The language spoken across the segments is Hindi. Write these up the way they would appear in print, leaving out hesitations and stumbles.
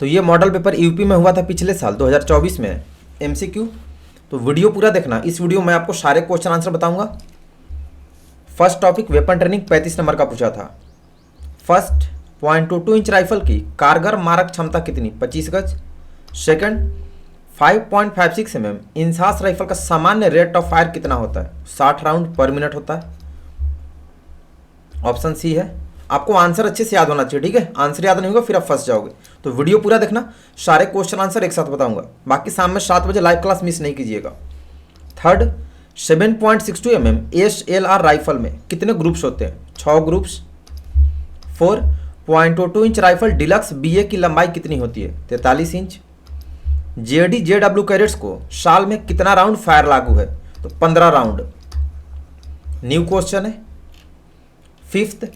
तो ये मॉडल पेपर यूपी में हुआ था पिछले साल 2024 में, एमसीक्यू। तो वीडियो पूरा देखना। इस वीडियो में आपको सारे क्वेश्चन आंसर बताऊंगा। First topic weapon training 35 number का पूछा था। फर्स्ट, .22 इंच राइफल की कारगर मारक क्षमता कितनी? 25 गज। सेकंड, 5.56 इंसास राइफल का सामान्य रेट ऑफ फायर कितना होता है? 60 राउंड पर मिनट होता है। ऑप्शन सी है। आपको आंसर अच्छे से याद होना चाहिए, ठीक है? आंसर याद नहीं होगा फिर आप फंस जाओगे। तो वीडियो पूरा देखना, सारे क्वेश्चन आंसर एक साथ बताऊंगा। बाकी शाम में 7 बजे लाइव क्लास मिस नहीं कीजिएगा। थर्ड, 7.62 SLR राइफल में कितने ग्रुप्स होते हैं? 6 groups. 4, .22 inch rifle deluxe BA की लंबाई कितनी होती है? 43 इंच। JD/JW कैडेट्स को साल में कितना राउंड फायर लागू है? तो 15 राउंड। न्यू क्वेश्चन है। फिफ्थ,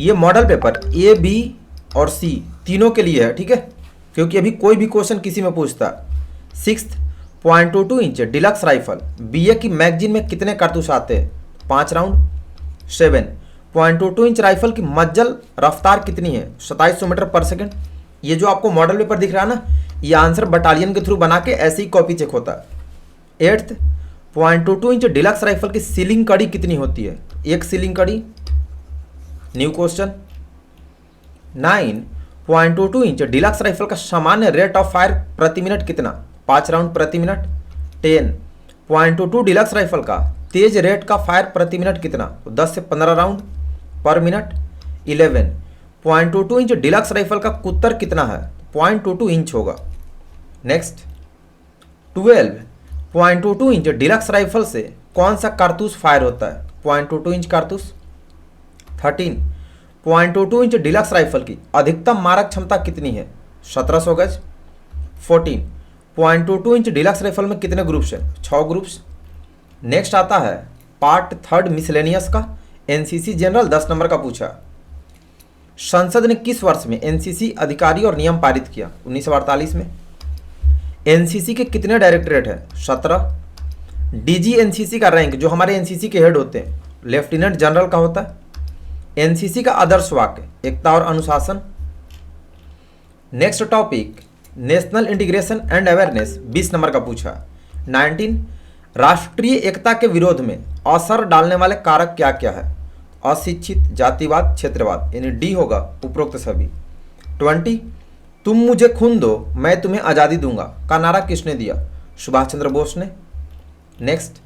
ये मॉडल पेपर A, B और C तीनों के लिए है, ठीक है? क्योंकि अभी कोई भी क्वेश्चन किसी में पूछता। Sixth, .22 inch deluxe rifle BA की मैगजीन में कितने कारतूस आते हैं? 5 राउंड। 7, .22 इंच राइफल की मज्जल रफ्तार कितनी है? 2700 मीटर पर सेकेंड। ये जो आपको मॉडल पेपर दिख रहा है ना, ये आंसर बटालियन के थ्रू बना के ऐसे ही कॉपी चेक होता है। 8th, .22 इंच डिलक्स राइफल की सीलिंग कड़ी कितनी होती है? 1 सीलिंग कड़ी। New question. 9, .22 inch deluxe rifle का सामान्य रेट ऑफ फायर प्रति मिनट कितना? 5 राउंड प्रति मिनट। 10, .22 डिलक्स राइफल का तेज रेट का फायर प्रति मिनट कितना? 10 से 15 राउंड पर मिनट। 11, .22 इंच डिलक्स राइफल का कुत्तर कितना है? 0.22 इंच होगा। नेक्स्ट। 12, .22 इंच डिलक्स राइफल से कौन सा कारतूस फायर होता है? 0.22 इंच कारतूस। 13, .22 इंच डिलक्स राइफल की अधिकतम मारक क्षमता कितनी है? 1700 गज। 14, .22 इंच डिलक्स राइफल में कितने ग्रुप्स हैं? 6 ग्रुप्स। नेक्स्ट आता है पार्ट 3 मिसलेनियस का, NCC जनरल 10 नंबर का पूछा। संसद ने किस वर्ष में NCC अधिकारी और नियम पारित किया? 1948 में। NCC के कितने डायरेक्टरेट हैं? 17। DG NCC का रैंक, जो हमारे NCC के हेड होते हैं, लेफ्टिनेंट जनरल का होता है। NCC का आदर्श वाक्य एकता और अनुशासन। Next topic national integration and awareness 20 number का पूछा। 19, राष्ट्रीय एकता के विरोध में असर डालने वाले कारक क्या क्या है? अशिक्षित, जातिवाद, क्षेत्रवाद, यानी D होगा उपरोक्त सभी। 20, तुम मुझे खून दो मैं तुम्हें आज़ादी दूंगा का नारा किसने दिया? सुभाष चंद्र बोस ने। नेक्स्ट।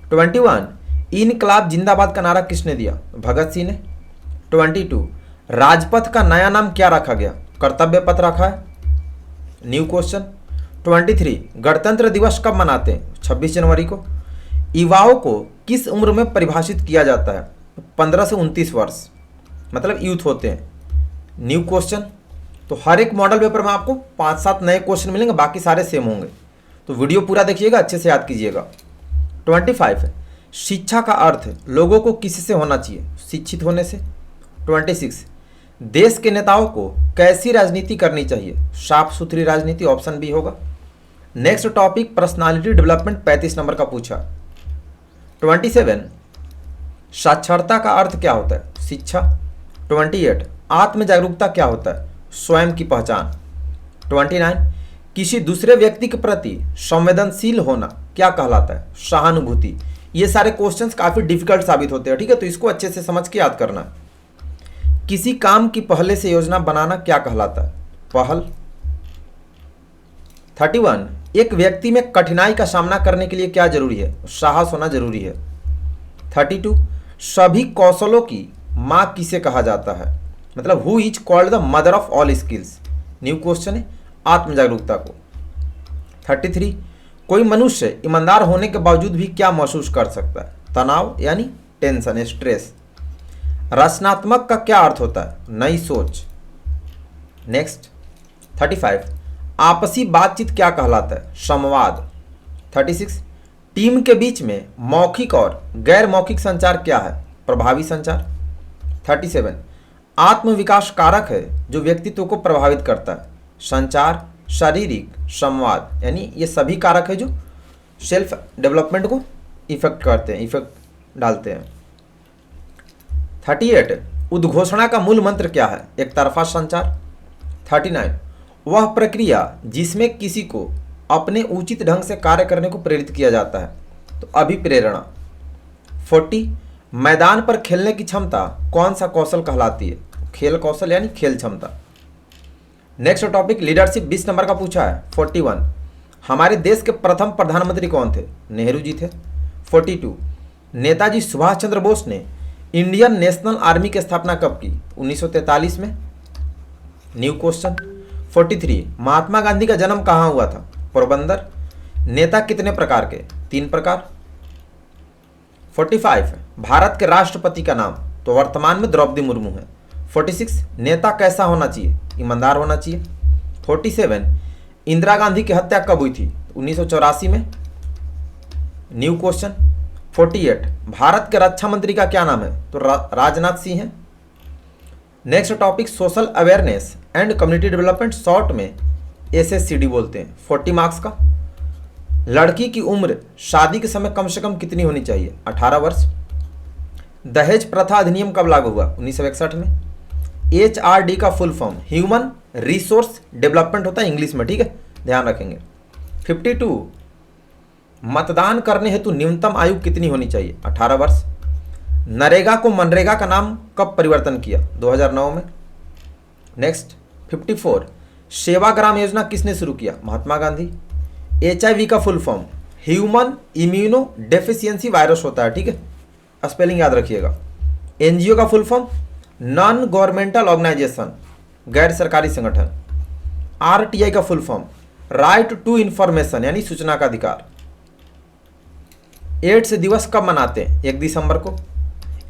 21, इनकलाब जिंदाबाद का नारा किसने दिया? भगत सिंह ने। 22, राजपथ का नया नाम क्या रखा गया? कर्तव्य पथ रखा है। New question. 23, गणतंत्र दिवस कब मनाते हैं? 26 जनवरी को। युवाओं को किस उम्र में परिभाषित किया जाता है? 15 से 29 वर्ष, मतलब यूथ होते हैं। New question. तो हर एक मॉडल पेपर में आपको 5-7 नए क्वेश्चन मिलेंगे, बाकी सारे सेम होंगे। तो वीडियो पूरा देखिएगा, अच्छे से याद कीजिएगा। 25, शिक्षा का अर्थ लोगों को किससे होना चाहिए? शिक्षित होने से। 26, देश के नेताओं को कैसी राजनीति करनी चाहिए? साफ सुथरी राजनीति, ऑप्शन बी होगा। Next topic personality development 35 number का पूछा। 27, साक्षरता का अर्थ क्या होता है? शिक्षा। 28, आत्म जागरूकता क्या होता है? स्वयं की पहचान। 29, किसी दूसरे व्यक्ति के प्रति संवेदनशील होना क्या कहलाता है? सहानुभूति। ये सारे क्वेश्चंस काफी डिफिकल्ट साबित होते हैं, ठीक है? तो इसको अच्छे से समझ के याद करना। किसी काम की पहले से योजना बनाना क्या कहलाता है? पहल। 31, एक व्यक्ति में कठिनाई का सामना करने के लिए क्या जरूरी है? साहस होना जरूरी है। 32, सभी कौशलों की मां किसे कहा जाता है? मतलब who is called the mother of all skills? New question है, आत्म जागरूकता को। 33, कोई मनुष्य ईमानदार होने के बावजूद भी क्या महसूस कर सकता है? तनाव, यानी टेंशन, स्ट्रेस। रचनात्मक का क्या अर्थ होता है? नई सोच। नेक्स्ट। 35, आपसी बातचीत क्या कहलाता है? संवाद। 36, टीम के बीच में मौखिक और गैर मौखिक संचार क्या है? प्रभावी संचार। 37, आत्म विकास कारक है जो व्यक्तित्व को प्रभावित करता है? संचार, शारीरिक, संवाद, यानी ये सभी कारक है जो सेल्फ डेवलपमेंट को इफेक्ट करते हैं, इफेक्ट डालते हैं। 38, उद्घोषणा का मूल मंत्र क्या है? एक तरफा संचार। 39, वह प्रक्रिया जिसमें किसी को अपने उचित ढंग से कार्य करने को प्रेरित किया जाता है, तो अभिप्रेरणा। 40 मैदान पर खेलने की क्षमता कौन सा कौशल कहलाती है? खेल कौशल यानी खेल क्षमता। नेक्स्ट टॉपिक लीडरशिप 20 नंबर का पूछा है। 41 हमारे देश के प्रथम प्रधानमंत्री कौन थे? नेहरू जी थे। 42 नेताजी सुभाष चंद्र बोस ने इंडियन नेशनल आर्मी की स्थापना कब की? 1943 में। New question. 43 महात्मा गांधी का जन्म कहाँ हुआ था? पोरबंदर। नेता कितने प्रकार के? 3 प्रकार। 45 भारत के राष्ट्रपति का नाम? तो वर्तमान में द्रौपदी मुर्मू है। 46 नेता कैसा होना चाहिए? ईमानदार होना चाहिए। 47 इंदिरा गांधी की हत्या कब हुई थी? 1984 में। New question. 48 भारत के रक्षा मंत्री का क्या नाम है? तो राजनाथ सिंह है। Next topic social awareness and community development, short में SSCD बोलते हैं। 40 मार्क्स का। लड़की की उम्र शादी के समय कम से कम कितनी होनी चाहिए? 18 वर्ष। दहेज प्रथा अधिनियम कब लागू हुआ? 1961 में। HRD का full form human resource development होता है इंग्लिश में, ठीक है, ध्यान रखेंगे। 52 मतदान करने हेतु न्यूनतम आयु कितनी होनी चाहिए? 18 वर्ष। नरेगा को मनरेगा का नाम कब परिवर्तन किया? 2009 में। नेक्स्ट 54 सेवाग्राम योजना किसने शुरू किया? महात्मा गांधी। HIV का full form human immunodeficiency virus होता है, ठीक है, स्पेलिंग याद रखिएगा। NGO का full form non governmental organisation, गैर सरकारी संगठन। RTI का full form right to information यानी सूचना का अधिकार। एड्स दिवस कब मनाते हैं? 1 दिसंबर को।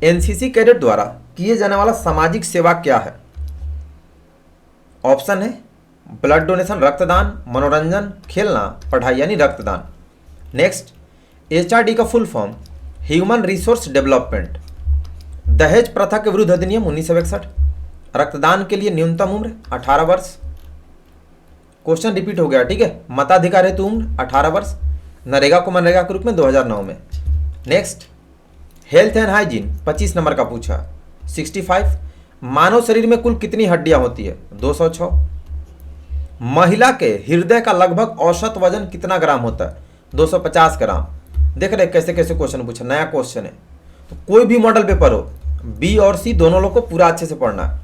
NCC कैडेट द्वारा किए जाने वाला सामाजिक सेवा क्या है? ऑप्शन है ब्लड डोनेशन रक्तदान, मनोरंजन, खेलना, पढ़ाई यानी रक्तदान। नेक्स्ट HRD का full form human resource development. दहेज प्रथा के विरुद्ध अधिनियम 1961। रक्तदान के लिए न्यूनतम उम्र 18 वर्ष। क्वेश्चन रिपीट हो गया, ठीक है। मताधिकार हेतु उम्र 18 वर्ष। नरेगा को मनरेगा के रूप में 2009 में। Next health and hygiene 25 number का पूछा। 65 मानव शरीर में कुल कितनी हड्डियां होती है? 206। महिला के हृदय का लगभग औसत वजन कितना ग्राम होता है? 250 ग्राम। देख रहे कैसे कैसे क्वेश्चन पूछा, नया क्वेश्चन है। तो कोई भी मॉडल पेपर हो, B और C दोनों लोग को पूरा अच्छे से पढ़ना है।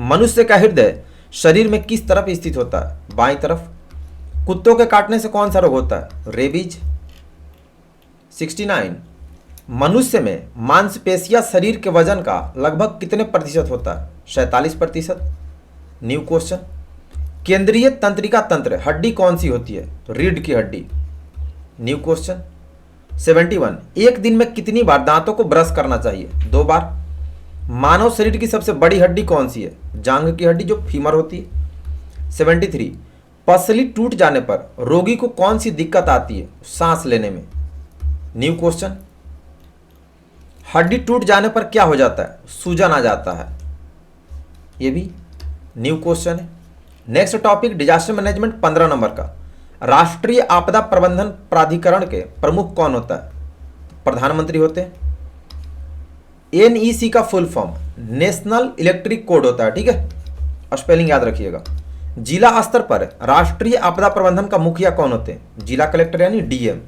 मनुष्य का हृदय शरीर में किस तरफ स्थित होता है? बाईं तरफ। कुत्तों के काटने से कौन सा रोग होता है? रेबीज। 69 मनुष्य में मांसपेशियां शरीर के वजन का लगभग कितने प्रतिशत होता है? 47%। न्यू क्वेश्चन केंद्रीय तंत्रिका तंत्र हड्डी कौन सी होती है? तो रीढ़ की हड्डी। न्यू क्वेश्चन 71 एक दिन में कितनी बार दांतों को ब्रश करना चाहिए? 2 बार। मानव शरीर की सबसे बड़ी हड्डी कौन सी है? जांघ की हड्डी जो फीमर होती है। 73 पसली टूट जाने पर रोगी को कौन सी दिक्कत आती है? सांस लेने में। न्यू क्वेश्चन हड्डी टूट जाने पर क्या हो जाता है? सूजन आ जाता है, ये भी न्यू क्वेश्चन है। Next topic disaster management 15 number का। राष्ट्रीय आपदा प्रबंधन प्राधिकरण के प्रमुख कौन होता है? प्रधानमंत्री होते हैं। NEC का full form national electric code होता है, ठीक है, स्पेलिंग याद रखिएगा। जिला स्तर पर राष्ट्रीय आपदा प्रबंधन का मुखिया कौन होते हैं? जिला कलेक्टर यानी DM।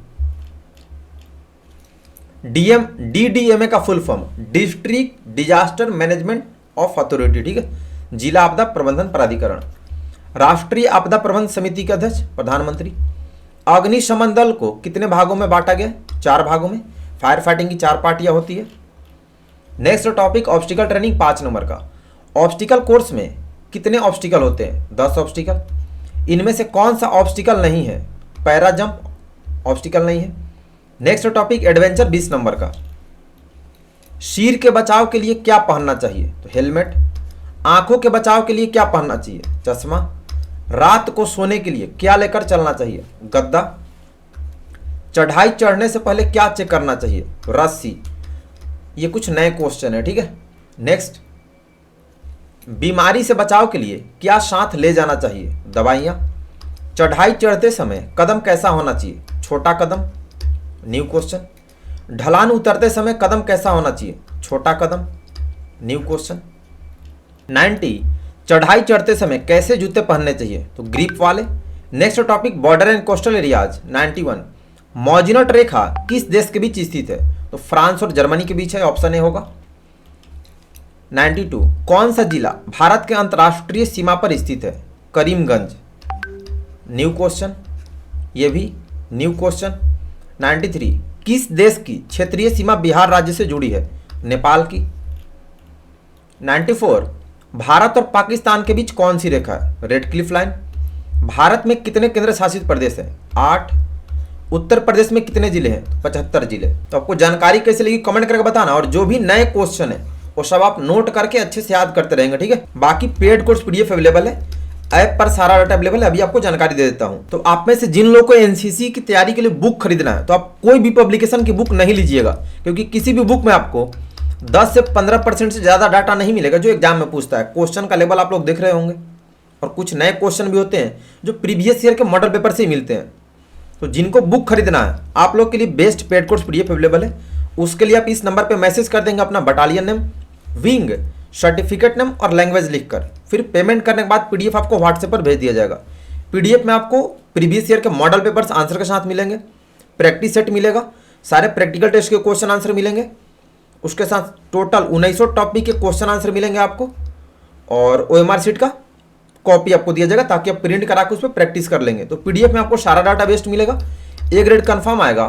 DDMA का full form district disaster management of authority, ठीक है, जिला आपदा प्रबंधन प्राधिकरण। राष्ट्रीय आपदा प्रबंधन समिति के अध्यक्ष प्रधानमंत्री। अग्निशमन दल को कितने भागों में बांटा गया? 4 भागों में। फायर फाइटिंग की 4 पार्टियां होती है। Next topic obstacle training 5 number का। ऑब्स्टिकल कोर्स में कितने ऑब्स्टिकल होते हैं? 10 ऑब्स्टिकल। इनमें से कौन सा ऑब्स्टिकल नहीं है? पैरा जंप ऑब्स्टिकल नहीं है। नेक्स्ट टॉपिक एडवेंचर 20 नंबर का। सिर के बचाव के लिए क्या पहनना चाहिए? तो हेलमेट। आंखों के बचाव के लिए क्या पहनना चाहिए? चश्मा। रात को सोने के लिए क्या लेकर चलना चाहिए? गद्दा। चढ़ाई चढ़ने से पहले क्या चेक करना चाहिए? तो रस्सी। ये कुछ नए क्वेश्चन है, ठीक है। नेक्स्ट बीमारी से बचाव के लिए क्या साथ ले जाना चाहिए? दवाइयाँ। चढ़ाई चढ़ते समय कदम कैसा होना चाहिए? छोटा कदम। न्यू क्वेश्चन ढलान उतरते समय कदम कैसा होना चाहिए? छोटा कदम। न्यू क्वेश्चन 90 चढ़ाई चढ़ते समय कैसे जूते पहनने चाहिए, तो ग्रिप वाले। Next topic border and coastal areas 91। मॉजिनट रेखा किस देश के बीच स्थित है, तो फ्रांस और जर्मनी के बीच है, ऑप्शन ए होगा। 92 कौन सा जिला भारत के अंतर्राष्ट्रीय सीमा पर स्थित है, करीमगंज। न्यू क्वेश्चन, ये भी न्यू क्वेश्चन। 93 किस देश की क्षेत्रीय सीमा बिहार राज्य से जुड़ी है, नेपाल की। 94 भारत और पाकिस्तान के बीच कौन सी रेखा है, रेड क्लिफ लाइन। भारत में कितने केंद्र शासित प्रदेश हैं, 8। उत्तर प्रदेश में कितने जिले हैं, 75 जिले। तो आपको जानकारी कैसे लगी कमेंट करके बताना, और जो भी नए क्वेश्चन है वो सब आप नोट करके अच्छे से याद करते रहेंगे, ठीक है। बाकी पेड कोर्स पीडीएफ अवेलेबल है, ऐप पर सारा डाटा अवेलेबल है। अभी आपको जानकारी दे देता हूं। तो आप में से जिन लोगों को एनसीसी की तैयारी के लिए बुक खरीदना है, तो आप कोई भी पब्लिकेशन की बुक नहीं लीजिएगा, क्योंकि किसी भी बुक में आपको 10 से 15% से ज़्यादा डाटा नहीं मिलेगा जो एग्जाम में पूछता है। क्वेश्चन का लेवल आप लोग देख रहे होंगे, और कुछ नए क्वेश्चन भी होते हैं जो प्रीवियस ईयर के मॉडल पेपर से ही मिलते हैं। तो जिनको बुक खरीदना है, आप लोग के लिए best paid course PDF available है। उसके लिए आप इस नंबर पर मैसेज कर देंगे अपना battalion name, wing, certificate name और लैंग्वेज लिखकर। फिर पेमेंट करने के बाद पीडीएफ आपको व्हाट्सएप पर भेज दिया जाएगा। पीडीएफ में आपको प्रीवियस ईयर के मॉडल पेपर्स आंसर के साथ मिलेंगे, प्रैक्टिस सेट मिलेगा, सारे प्रैक्टिकल टेस्ट के क्वेश्चन आंसर मिलेंगे, उसके साथ टोटल 1900 टॉपिक के क्वेश्चन आंसर मिलेंगे आपको, और ओएमआर शीट का कॉपी आपको दिया जाएगा ताकि आप प्रिंट करा के उस पर प्रैक्टिस कर लेंगे। तो पीडीएफ में आपको सारा डाटा बेस्ड मिलेगा, ए ग्रेड कन्फर्म आएगा।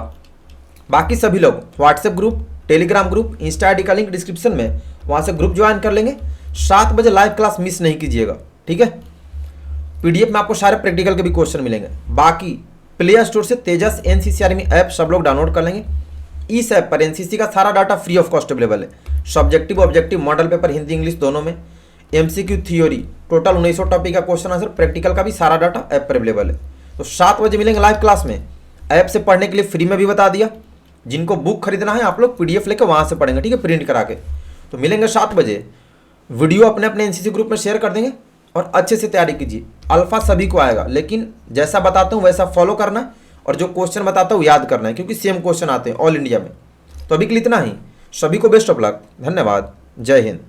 बाकी सभी लोग WhatsApp group, Telegram group, Insta ID का लिंक डिस्क्रिप्शन में, वहाँ से ग्रुप ज्वाइन कर लेंगे। 7 बजे लाइव क्लास मिस नहीं कीजिएगा, ठीक है। पीडीएफ में आपको सारे प्रैक्टिकल के भी क्वेश्चन मिलेंगे। बाकी प्ले स्टोर से तेजस एनसीसी आर्मी ऐप सब लोग डाउनलोड कर लेंगे। इस ऐप पर एनसीसी का सारा data free of cost available है। Subjective, objective, model paper, Hindi English दोनों में, एमसीक्यू, थ्योरी, टोटल 1900 टॉपिक का क्वेश्चन आंसर, प्रैक्टिकल का भी सारा डाटा ऐप पर अवेलेबल है। तो 7 बजे मिलेंगे लाइव क्लास में। ऐप से पढ़ने के लिए फ्री में भी बता दिया। जिनको बुक खरीदना है आप लोग पीडीएफ लेकर वहाँ से पढ़ेंगे, ठीक है, प्रिंट करा के। तो मिलेंगे 7 बजे। वीडियो अपने अपने एनसीसी ग्रुप में शेयर कर देंगे और अच्छे से तैयारी कीजिए। अल्फा सभी को आएगा, लेकिन जैसा बताता हूँ वैसा फॉलो करना है, और जो क्वेश्चन बताता हूँ याद करना है, क्योंकि सेम क्वेश्चन आते हैं ऑल इंडिया में। तो अभी के लिए इतना ही। सभी को बेस्ट ऑफ लक, धन्यवाद, जय हिंद।